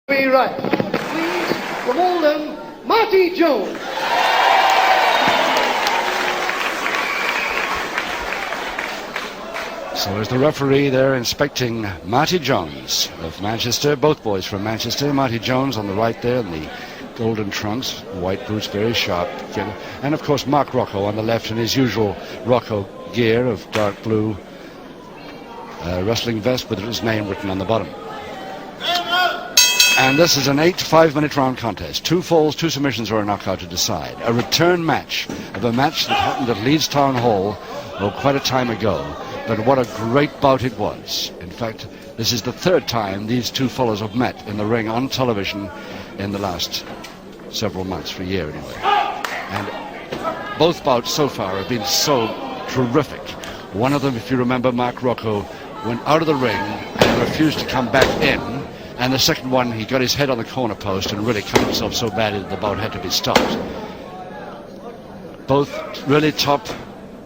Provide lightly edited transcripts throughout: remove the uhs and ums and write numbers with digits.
Be right. Please, from Oldham, Marty Jones. So as the referee there inspecting Marty Jones of Manchester, both boys from Manchester. Marty Jones on the right there in the golden trunks, white boots, very sharp. And of course Marc Rocco on the left in his usual Rocco gear of dark blue wrestling vest with his name written on the bottom. And this is an 8 5-minute round contest. 2 falls, 2 submissions or a knockout to decide. A return match of a match that happened at Leeds Town Hall quite a time ago. But what a great bout it was. In fact, this is the 3rd time these 2 fellows have met in the ring on television in the last several months, for a year anyway. And both bouts so far have been so terrific. One of them, if you remember, Marc Rocco went out of the ring and refused to come back in. And the second one, he got his head on the corner post and really cut himself so badly that the bout had to be stopped. Both really top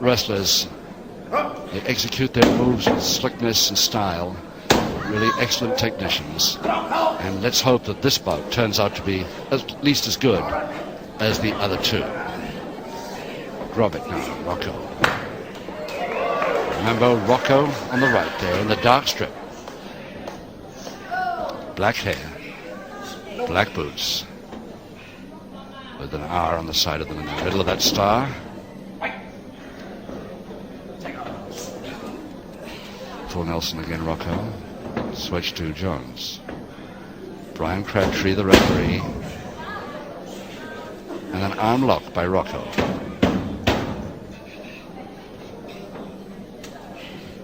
wrestlers. They execute their moves with slickness and style. Really excellent technicians. And let's hope that this bout turns out to be at least as good as the other 2. Drop it now, Rocco. Remember Rocco on the right there in the dark strip. Black hair, black boots, with an R on the side of them in the middle of that star. Full Nelson again, Rocco. Switch to Jones. Brian Crabtree, the referee. And an arm lock by Rocco.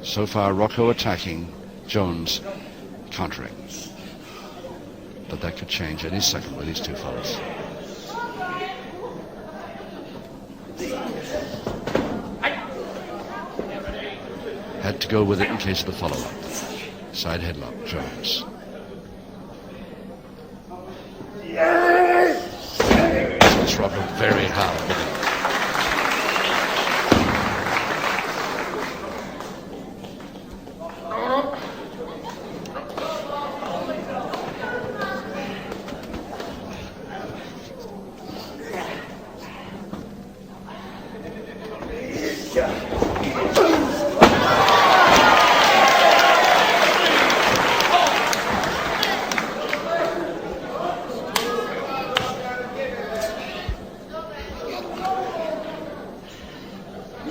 So far, Rocco attacking, Jones countering. But that could change any second with these 2 fellas. Had to go with it in case of the follow-up. Side headlock, Jones. It's Rocco very hard.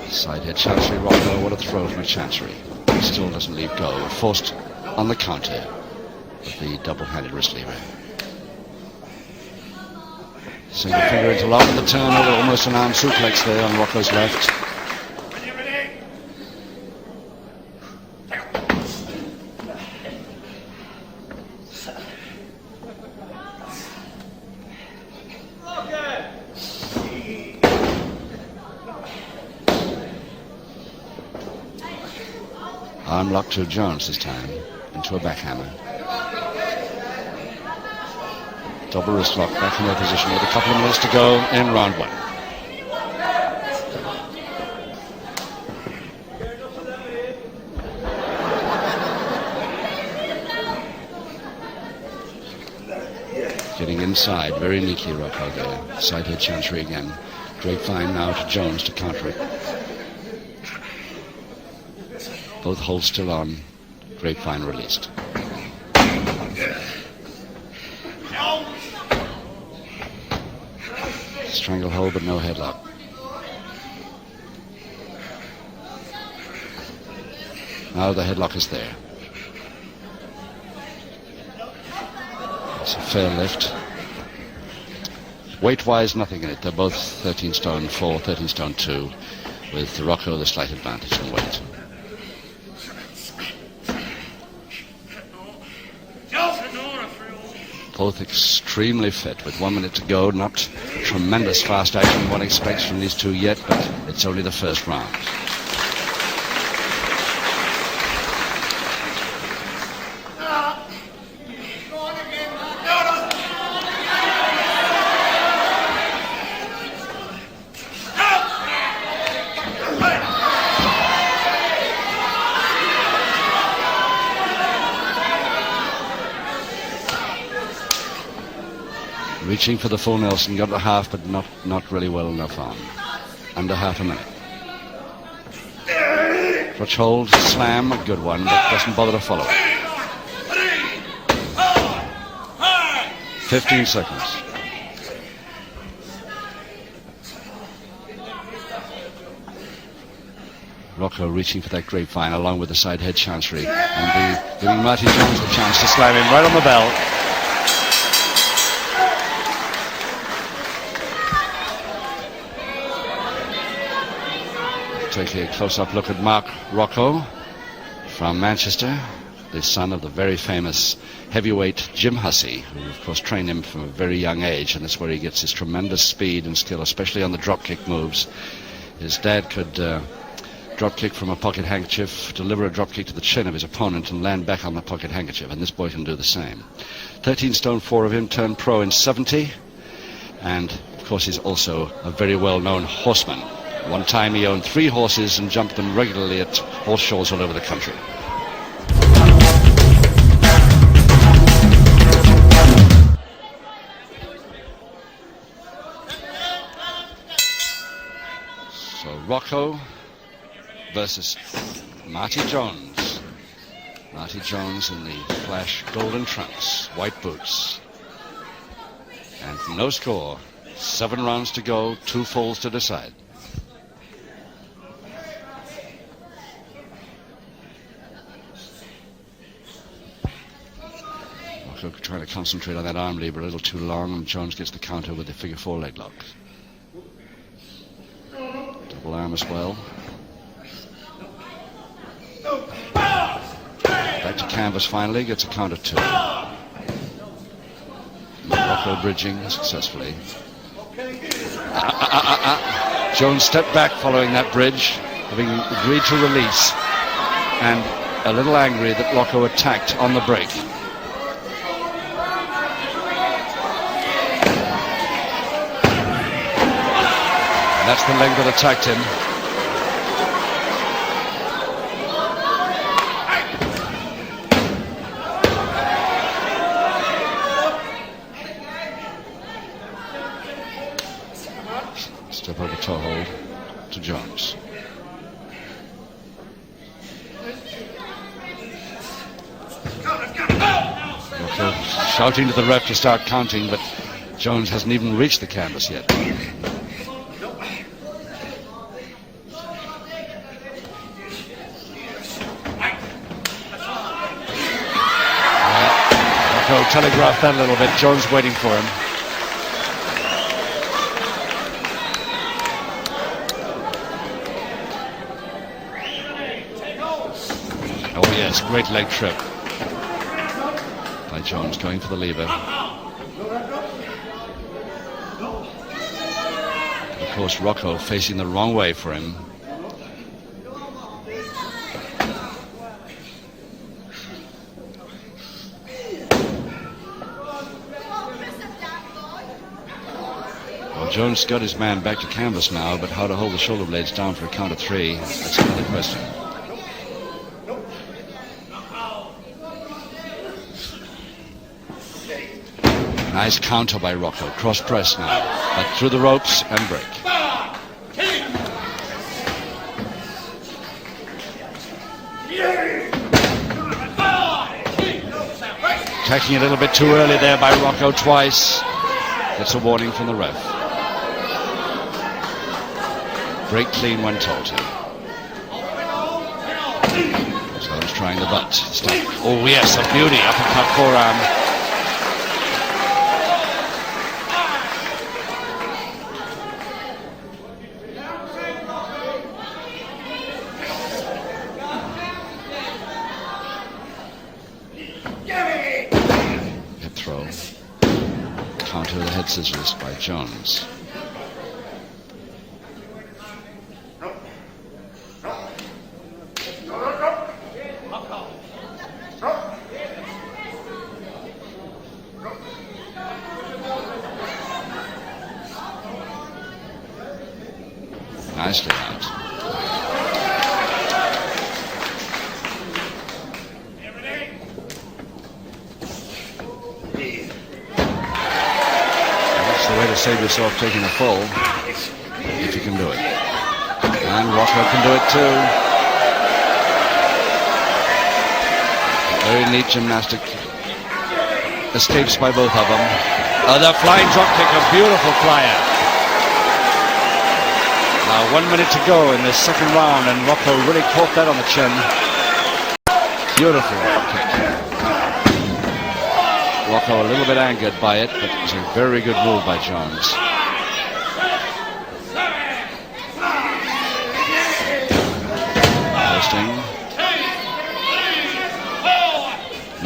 Side head Chancery, Rocco, what a throw from a Chancery. He still doesn't leave go. Forced on the counter with the double-handed wrist lever. Single finger interlock at the turn over, almost an arm suplex there on Rocco's left. Arm lock to Jones this time, into a backhammer. Double wrist lock, back in their position with a couple of minutes to go in round 1. Getting inside, very neatly Rocco there. Side head Chancery again. Grapevine now to Jones to counter it. Both holds still on. Grapevine released. Stranglehold, but no headlock. Now the headlock is there. It's a fair lift. Weight-wise, nothing in it. They're both 13 stone 4, 13 stone 2, with Rocco the slight advantage in weight. Both extremely fit with 1 minute to go. Not tremendous fast action one expects from these 2 yet, but it's only the first round. Reaching for the full Nelson, got the half, but not really well enough on. Under half a minute. Crutch hold, slam, a good one, but doesn't bother to follow it. 15 seconds. Rocco reaching for that grapevine along with the side head chancery, and giving Marty Jones the chance to slam him right on the bell. Taking a close-up look at Marc Rocco from Manchester, the son of the very famous heavyweight Jim Hussey, who of course trained him from a very young age, and that's where he gets his tremendous speed and skill, especially on the drop kick moves. His dad could drop kick from a pocket handkerchief, deliver a drop kick to the chin of his opponent and land back on the pocket handkerchief, and this boy can do the same. 13 stone 4 of him, turned pro in 70, and of course he's also a very well-known horseman. One time he owned 3 horses and jumped them regularly at horse shows all over the country. So Rocco versus Marty Jones. Marty Jones in the flash golden trunks, white boots. And no score. 7 rounds to go, 2 falls to decide. Rocco trying to concentrate on that arm lever a little too long, and Jones gets the counter with the figure 4 leg lock. Double arm as well. Back to canvas finally, gets a counter 2. Rocco bridging successfully. Jones stepped back following that bridge, having agreed to release, and a little angry that Rocco attacked on the break. And that's the leg that attacked him. Step over toe hold to Jones. Rocco shouting to the ref to start counting, but Jones hasn't even reached the canvas yet. Rocco telegraphed that a little bit. Jones waiting for him. Oh yes, great leg trip by Jones, going for the lever. Of course, Rocco facing the wrong way for him. Well, Jones got his man back to canvas now, but how to hold the shoulder blades down for a count of 3, that's another question. Nice counter by Rocco. Cross press now. But through the ropes and break. Attacking a little bit too early there by Rocco twice. Gets a warning from the ref. Break clean when told to. So he's trying the butt. Stop. Oh yes, a beauty. Uppercut forearm. Throw. Counter the head scissors by Jones. Nicely out. It's the way to save yourself taking a fall, if you can do it. And Rocco can do it too. Very neat gymnastic escapes by both of them. The flying drop kick, a beautiful flyer. Now 1 minute to go in this second round, and Rocco really caught that on the chin. Beautiful kick. Rocco a little bit angered by it, but it was a very good move by Jones. Posting.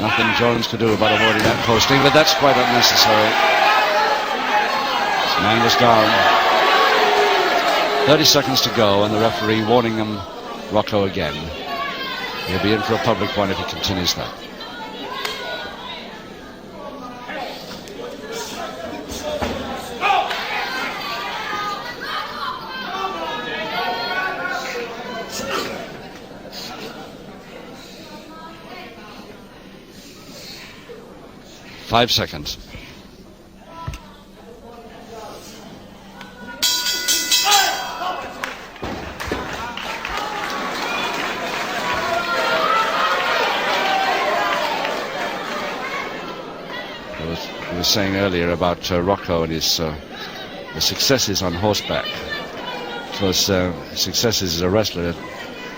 Nothing Jones could do about avoiding that posting, but that's quite unnecessary. This man was down. 30 seconds to go, and the referee warning him, Rocco again. He'll be in for a public one if he continues that. Five seconds. I was saying earlier about Rocco and his the successes on horseback. Because successes as a wrestler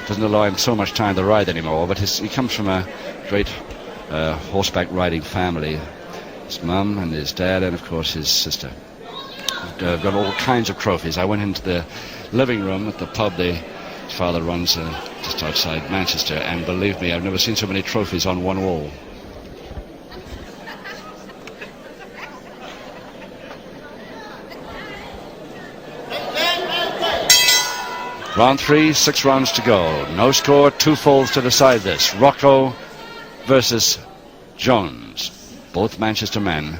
doesn't allow him so much time to ride anymore, but he comes from a great horseback riding family. His mum and his dad, and of course his sister. Got all kinds of trophies. I went into the living room at the pub his father runs just outside Manchester, and believe me, I've never seen so many trophies on one wall. Round 3, 6 rounds to go. No score, 2 falls to decide this. Rocco versus Jones. Both Manchester men.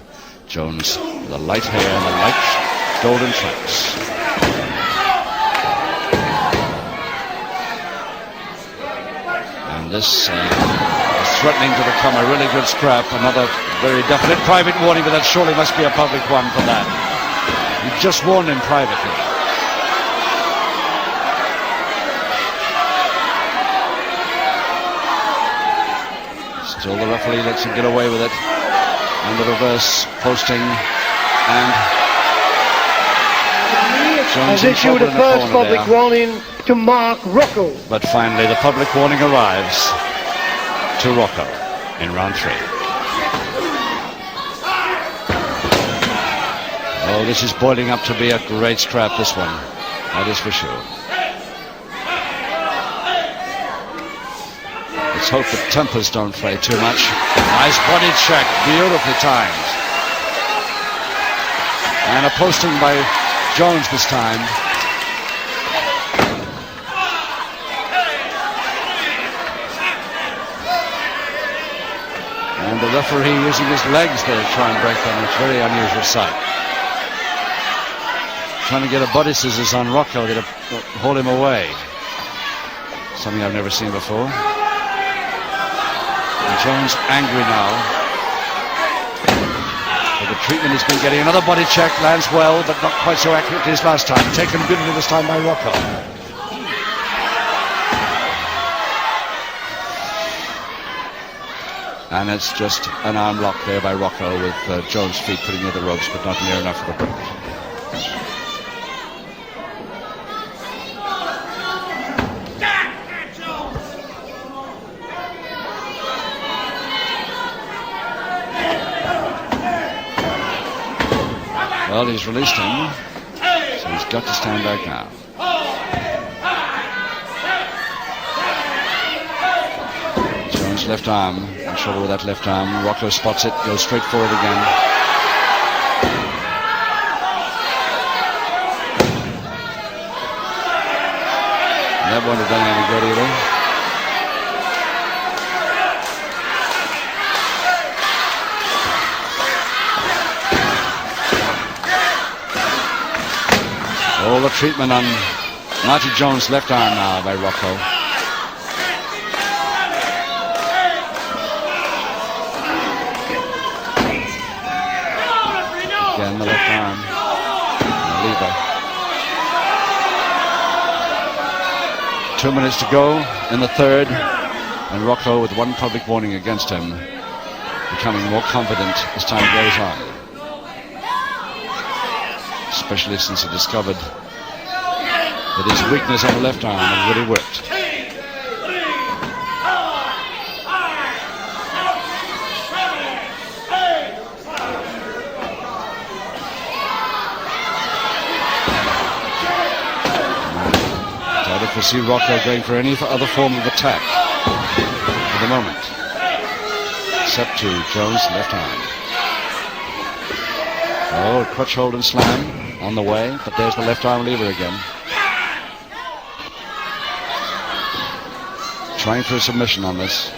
Jones with the light hair and the light golden trunks. And this is threatening to become a really good scrap. Another very definite private warning, but that surely must be a public one for that. You just warned him privately. Still the referee lets him get away with it. And the reverse posting, and Jones issued a first public warning to Marc Rocco. But finally the public warning arrives to Rocco in round 3. Oh, this is boiling up to be a great scrap, this one. That is for sure. Let's hope the tempers don't play too much. Nice body check, beautifully timed. And a posting by Jones this time. And the referee using his legs there to try and break them. It's a very unusual sight. Trying to get a body scissors on Rocco to hold him away. Something I've never seen before. Jones angry now. But the treatment he's been getting. Another body check, lands well, but not quite so accurately as last time. Taken beautifully this time by Rocco. And it's just an arm lock there by Rocco with Jones' feet putting near the ropes, but not near enough for the break. Well, he's released him, so he's got to stand back now. Jones' left arm, in trouble with that left arm. Rocco spots it, goes straight for it again. That wouldn't have done any good either. All the treatment on Marty Jones' left arm now by Rocco. Again, the left arm. The lever. 2 minutes to go in the third, and Rocco, with one public warning against him, becoming more confident as time goes on, especially since he discovered that his weakness on the left arm had really worked. To see Rocco going for any other form of attack for the moment, except to Jones' left arm. Oh, crutch hold and slam on the way, but there's the left arm lever again. Trying for a submission on this.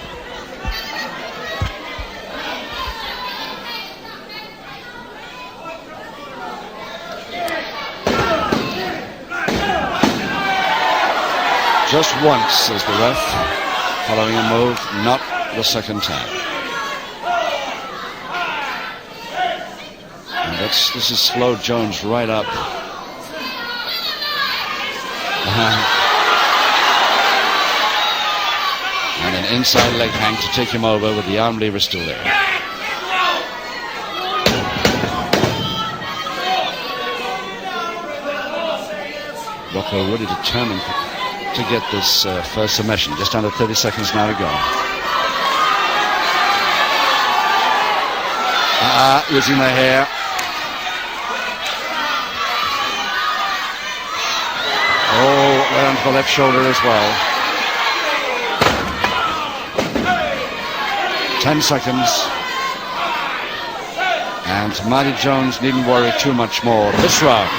Just once, says the ref, following a move, not the second time. And this has slowed Jones right up. And an inside leg hang to take him over with the arm lever still there. Rocco really determined to get this first submission. Just under 30 seconds now to go. Using the hair. Oh, right onto the left shoulder as well. 10 seconds. And Marty Jones needn't worry too much more this round.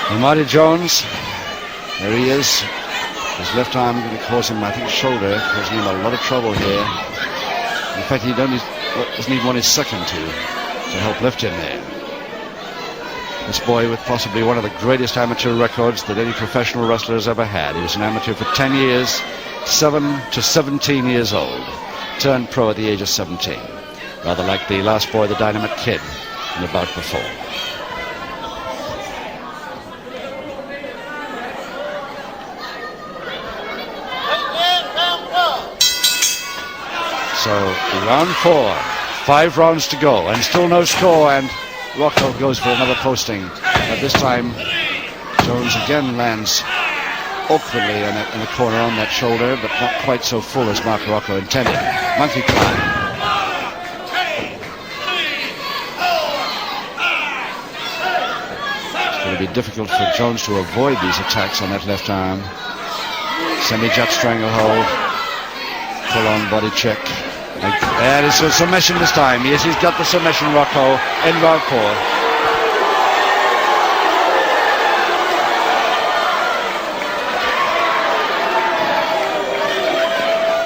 And Marty Jones, there he is. His left arm going to cause him, I think, shoulder, causing him a lot of trouble here. In fact, he doesn't even want his second to help lift him there. This boy with possibly one of the greatest amateur records that any professional wrestler has ever had. He was an amateur for 10 years, 7 to 17 years old. Turned pro at the age of 17. Rather like the last boy, the Dynamite Kid, in the bout before. So round 4, 5 rounds to go, and still no score, and Rocco goes for another posting. At this time, Jones again lands awkwardly in the corner on that shoulder, but not quite so full as Marc Rocco intended. Monkey climb. It's going to be difficult for Jones to avoid these attacks on that left arm. Semi-jet stranglehold. Full-on body check. And it's a submission this time. Yes, he's got the submission, Rocco, in round 4.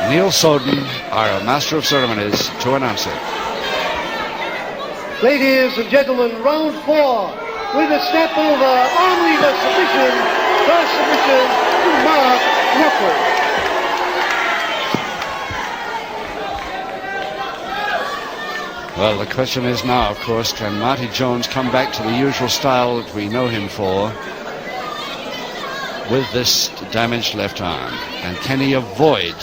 Neil Soden, our master of ceremonies, to announce it. Ladies and gentlemen, round 4 with a step over, arm lever submission, first submission to Marc Rocco. Well, the question is now, of course, can Marty Jones come back to the usual style that we know him for with this damaged left arm? And can he avoid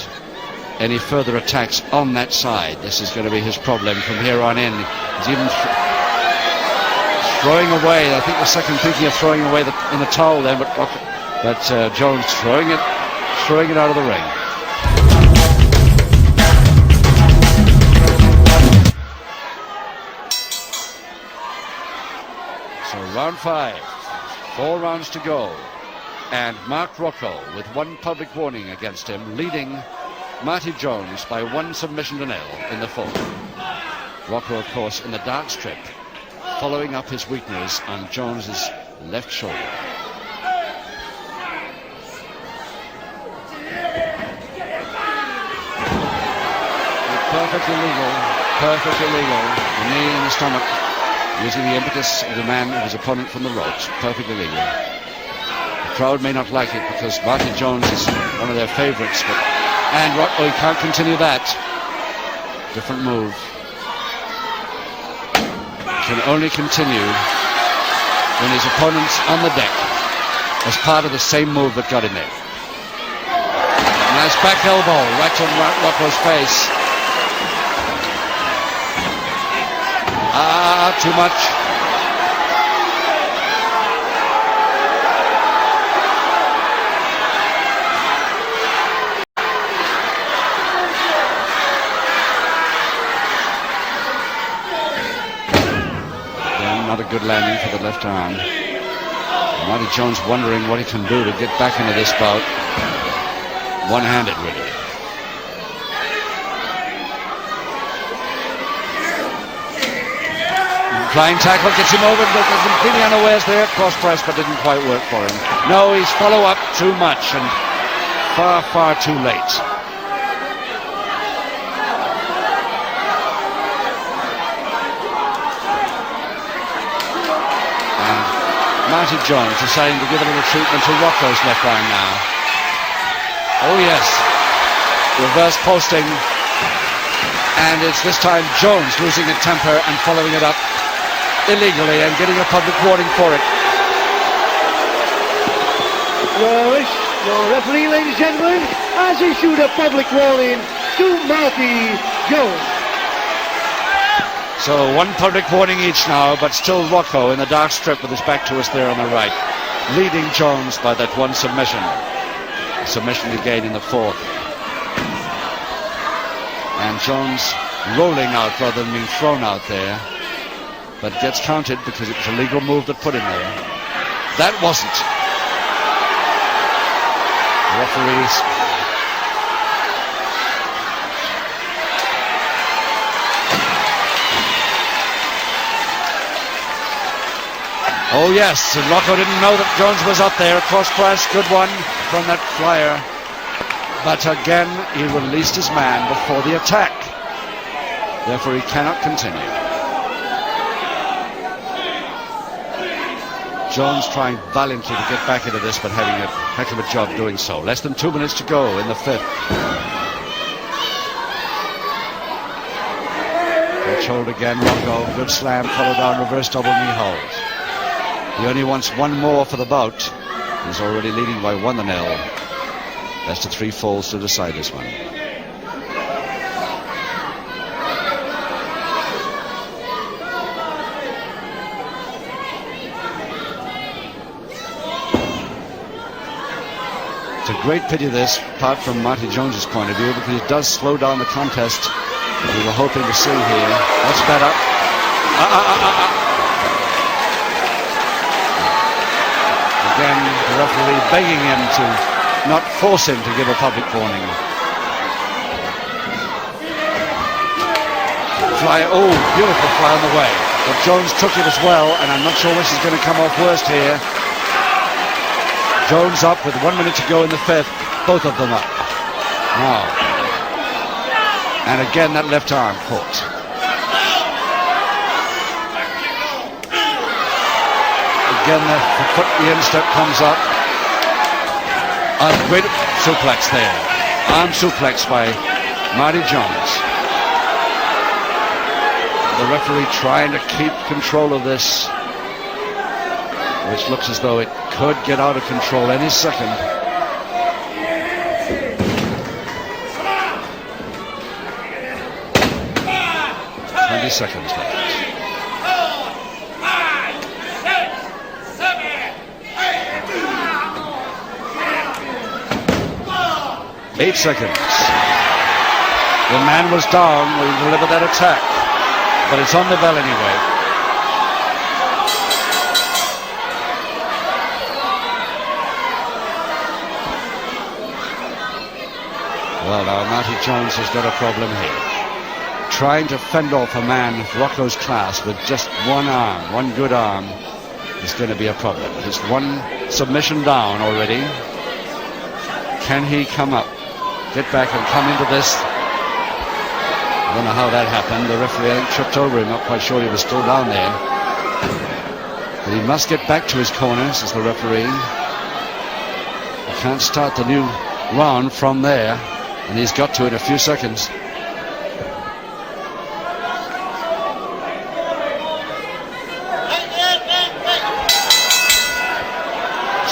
any further attacks on that side? This is going to be his problem from here on in. He's even throwing away, I think the second thinking of throwing away in the towel then, but Jones throwing it out of the ring. So round 5, 4 rounds to go, and Marc Rocco with one public warning against him, leading Marty Jones by 1 submission to 0 in the 4th. Rocco, of course, in the dark strip, following up his weakness on Jones's left shoulder. Perfectly legal. The knee in the stomach, using the impetus of the man of his opponent from the ropes. Perfectly legal. crowd may not like it because Marty Jones is one of their favorites, and Rocco, he can't continue that. Different move. Can only continue when his opponent's on the deck as part of the same move that got him there. Nice back elbow right on Rocco's face. Too much. Again, not a good landing for the left arm. Marty Jones wondering what he can do to get back into this bout. One-handed, really. Flying tackle gets him over, completely unawares there. Cross press, but didn't quite work for him. No, he's follow-up too much and far, far too late. And Marty Jones deciding to give a little treatment to Rocco's left arm now. Oh yes, reverse posting. And it's this time Jones losing a temper and following it up illegally and getting a public warning for it. Your referee, ladies and gentlemen, has issued a public warning to Marty Jones. So one public warning each now, but still Rocco in the dark strip with his back to us there on the right, leading Jones by that one submission. Submission to gain in the fourth. And Jones rolling out rather than being thrown out there, but gets counted because it was a legal move that put him there. That wasn't. Referees. Oh yes, and Rocco didn't know that Jones was up there. Cross press, good one from that flyer. But again, he released his man before the attack. Therefore, he cannot continue. Jones trying valiantly to get back into this, but having a heck of a job doing so. Less than 2 minutes to go in the fifth. Catch hold again, Rocco. Good slam, followed down, reverse double knee hold. He only wants one more for the bout. He's already leading by 1-0. Best of 3 falls to decide this one. It's a great pity this, apart from Marty Jones's point of view, because it does slow down the contest that we were hoping to see here. That's better. Again, the referee begging him to not force him to give a public warning. Fly, oh, beautiful fly on the way. But Jones took it as well, and I'm not sure which is going to come off worst here. Jones up with 1 minute to go in the fifth. Both of them up. Now. And again, that left arm caught. Again, the instep comes up. A great suplex there. Arm suplex by Marty Jones. The referee trying to keep control of this, which looks as though it could get out of control any second. Seconds left. 8 seconds. The man was down when he delivered that attack, but it's on the bell anyway. Well, now Marty Jones has got a problem here. Trying to fend off a man of Rocco's class with just one arm, one good arm, is going to be a problem. There's one submission down already. Can he come up, get back and come into this? I don't know how that happened. The referee, I think, tripped over him. Not quite sure he was still down there. But he must get back to his corner, says the referee. can't start the new round from there, and he's got to it a few seconds.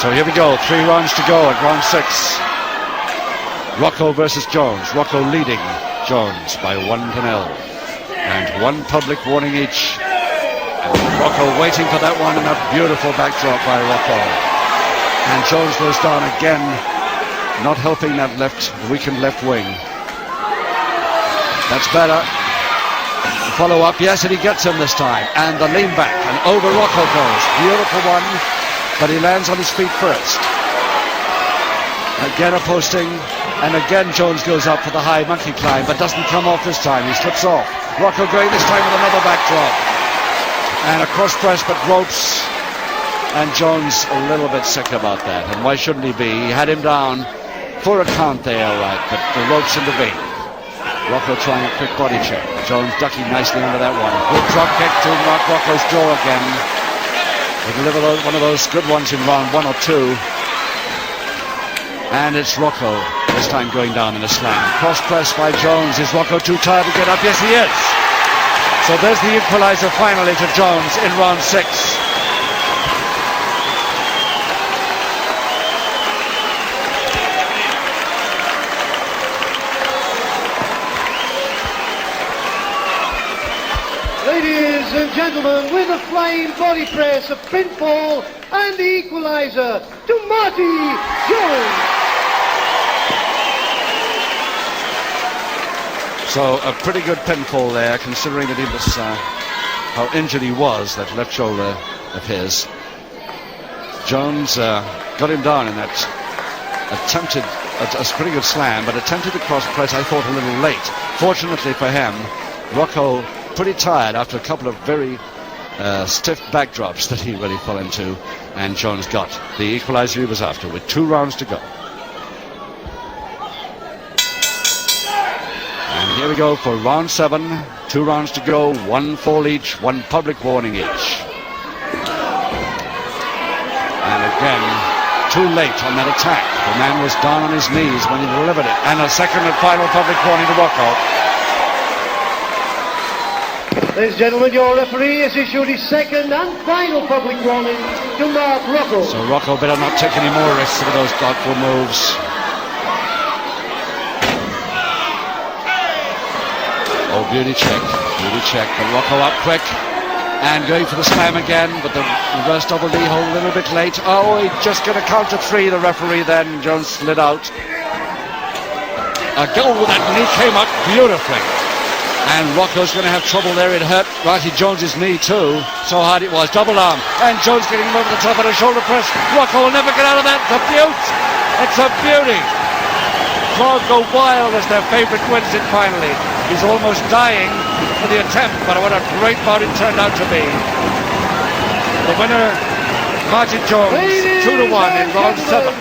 So here we go, 3 rounds to go at round 6. Rocco versus Jones. Rocco leading Jones by 1-0. And 1 public warning each. And Rocco waiting for that one, and a beautiful backdrop by Rocco. And Jones goes down again, not helping that weakened left wing. That's better. Follow up, yes, and he gets him this time. And the lean back, and over Rocco goes. Beautiful one, but he lands on his feet first. Again a posting, and again Jones goes up for the high monkey climb, but doesn't come off this time. He slips off. Rocco going this time with another backdrop. And a cross press, but ropes. And Jones a little bit sick about that. And why shouldn't he be? He had him down for a count there, right, but the ropes intervene. Rocco trying a quick body check. Jones ducking nicely under that one. Good drop kick to Mark Rocco's jaw again. He'll deliver one of those good ones in round 1 or 2. And it's Rocco this time going down in a slam. Cross press by Jones. Is Rocco too tired to get up? Yes, he is. So there's the equalizer finally to Jones in round 6. Ladies and gentlemen, with a flying body press, a pinfall, and the equalizer to Marty Jones. So a pretty good pinfall there, considering that he was how injured he was, that left shoulder of his. Jones got him down in that attempted a pretty good slam, but attempted the cross press, I thought, a little late. Fortunately for him, Rocco pretty tired after a couple of very stiff backdrops that he really fell into, and Jones got the equalizer he was after with 2 rounds to go. And here we go for round 7. 2 rounds to go, 1 fall each, 1 public warning each. And again, too late on that attack. The man was down on his knees when he delivered it. And a second and final public warning to Rocco. Ladies and gentlemen, your referee has issued his second and final public warning to Marc Rocco. So Rocco better not take any more risks with those doubtful moves. Oh, beauty check, but Rocco up quick and going for the slam again, but the reverse double D hold a little bit late. Oh, he's just going to count to 3, the referee then. Jones slid out. That knee came up beautifully. And Rocco's going to have trouble there. It hurt Marty Jones's knee too. So hard it was. Double arm. And Jones getting him over the top of a shoulder press. Rocco will never get out of that. It's a beaut. It's a beauty. Crowd go wild as their favourite wins it finally. He's almost dying for the attempt, but what a great bout it turned out to be. The winner, Marty Jones, 2-1 in round 7.